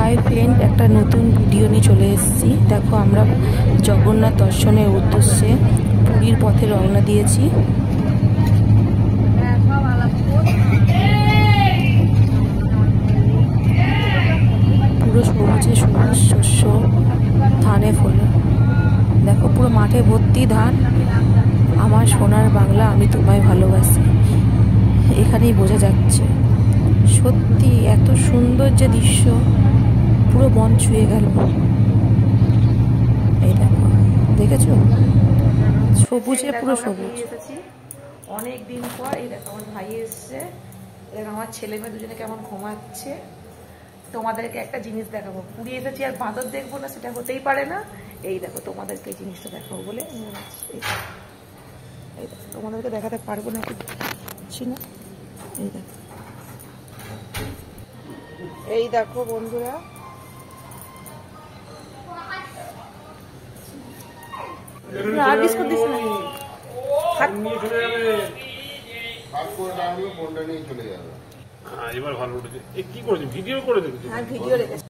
Hi friend, একটা নতুন video নিয়ে চলে এসেছি। দেখো, আমরা জগন্নাথ দর্শনের উদ্দেশ্যে পুরীর পথে রওনা দিয়েছি। পুরো সবুজে সবুজ শস্য, ধানে ফলে। দেখো, পুরো মাঠে ভর্তি ধান। আমার সোনার বাংলা, আমি তোমায় ভালোবাসি, এখানেই বোঝা যাচ্ছে। সত্যি এত সুন্দর যে দৃশ্য, পুরো মন ছুঁয়ে গেল। এই দেখো, দেখেছো, সবুজে পুরো সবুজ। এসেছি অনেক দিন পর। এই দেখো, আমার ভাই এসছে, দেখো আমার ছেলে মেয়ে দুজনে কেমন ঘুমাচ্ছে। তোমাদেরকে একটা জিনিস দেখাবো। পুরী এসেছি আর বাঁদর দেখবো না, সেটা হতেই পারে না। এই দেখো, তোমাদেরকে এই জিনিসটা দেখাবো বলে এই দেখো, তোমাদেরকে দেখাতে পারবো না, পাচ্ছি না। এই দেখো বন্ধুরা, আর বিস্কুট দিস না, এবার ভালো উঠেছে। কি করেছে? ভিডিও করে দেখেছি। ভিডিও রেখেছি।